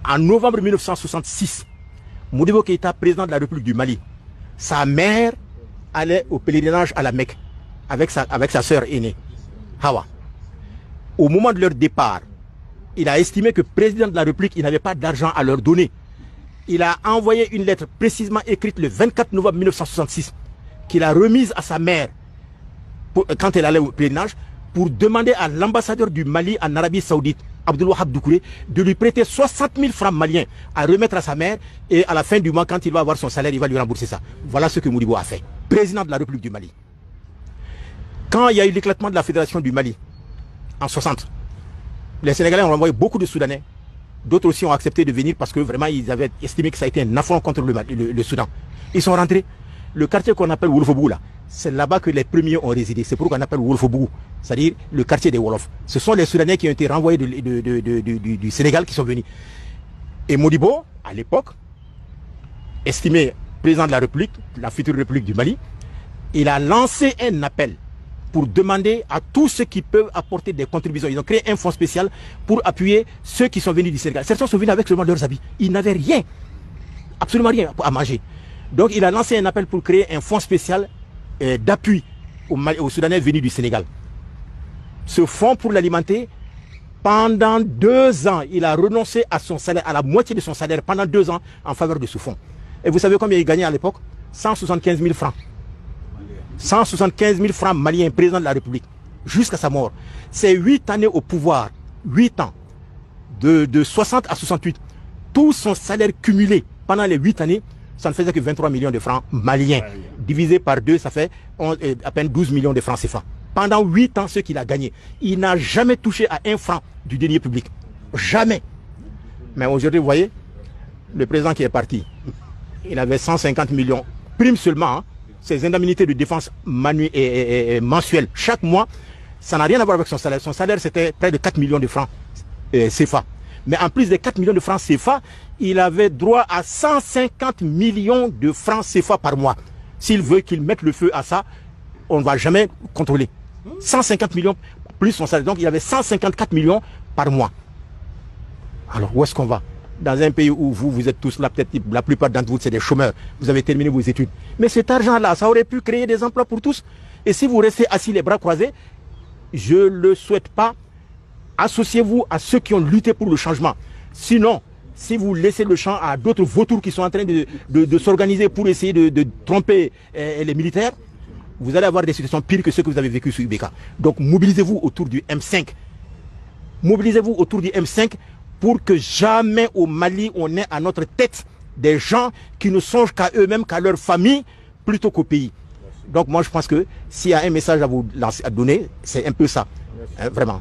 En novembre 1966, Modibo Keïta, président de la République du Mali, sa mère allait au pèlerinage à la Mecque avec sa sœur aînée, Hawa. Au moment de leur départ, il a estimé que le président de la République, il n'avait pas d'argent à leur donner. Il a envoyé une lettre précisément écrite le 24 novembre 1966 qu'il a remise à sa mère quand elle allait au pèlerinage pour demander à l'ambassadeur du Mali en Arabie Saoudite, Abdelwahab Doucouré, de lui prêter 60 000 francs maliens à remettre à sa mère, et à la fin du mois, quand il va avoir son salaire, il va lui rembourser ça. Voilà ce que Modibo a fait, président de la République du Mali. Quand il y a eu l'éclatement de la Fédération du Mali, en 60, les Sénégalais ont envoyé beaucoup de Soudanais. D'autres aussi ont accepté de venir parce que vraiment ils avaient estimé que ça a été un affront contre le Soudan. Ils sont rentrés. Le quartier qu'on appelle Wolfobou, là, c'est là-bas que les premiers ont résidé. C'est pourquoi on appelle Wolfobou, c'est-à-dire le quartier des Wolofs. Ce sont les Soudanais qui ont été renvoyés du Sénégal qui sont venus. Et Modibo, à l'époque, estimé président de la République, la future République du Mali, il a lancé un appel pour demander à tous ceux qui peuvent apporter des contributions. Ils ont créé un fonds spécial pour appuyer ceux qui sont venus du Sénégal. Certains sont venus avec seulement leurs habits. Ils n'avaient rien, absolument rien à manger. Donc il a lancé un appel pour créer un fonds spécial d'appui aux Soudanais venus du Sénégal. Ce fonds, pour l'alimenter, pendant 2 ans, il a renoncé à son salaire, à la moitié de son salaire, pendant 2 ans, en faveur de ce fonds. Et vous savez combien il gagnait à l'époque? 175 000 francs. 175 000 francs maliens, président de la République, jusqu'à sa mort. C'est 8 années au pouvoir, 8 ans, de 60 à 68. Tout son salaire cumulé pendant les 8 années, ça ne faisait que 23 millions de francs maliens. Divisé par 2, ça fait à peine 12 millions de francs CFA. Pendant 8 ans, ce qu'il a gagné, il n'a jamais touché à 1 franc du denier public. Jamais. Mais aujourd'hui, vous voyez, le président qui est parti, il avait 150 millions, prime seulement, hein, ses indemnités de défense mensuelles chaque mois, ça n'a rien à voir avec son salaire. Son salaire, c'était près de 4 millions de francs CFA. Mais en plus des 4 millions de francs CFA, il avait droit à 150 millions de francs CFA par mois. S'il veut qu'il mette le feu à ça, on ne va jamais contrôler. 150 millions plus son salaire. Donc il avait 154 millions par mois. Alors où est-ce qu'on va? Dans un pays où vous êtes tous là, peut-être la plupart d'entre vous, c'est des chômeurs. Vous avez terminé vos études. Mais cet argent-là, ça aurait pu créer des emplois pour tous. Et si vous restez assis les bras croisés, je ne le souhaite pas. Associez-vous à ceux qui ont lutté pour le changement. Sinon, si vous laissez le champ à d'autres vautours qui sont en train de s'organiser pour essayer de tromper les militaires, vous allez avoir des situations pires que ce que vous avez vécu sur Ibeka. Donc mobilisez-vous autour du M5. Mobilisez-vous autour du M5 pour que jamais au Mali on ait à notre tête des gens qui ne songent qu'à eux-mêmes, qu'à leur famille, plutôt qu'au pays. Donc moi je pense que s'il y a un message à vous lancer, à donner, c'est un peu ça, hein, vraiment.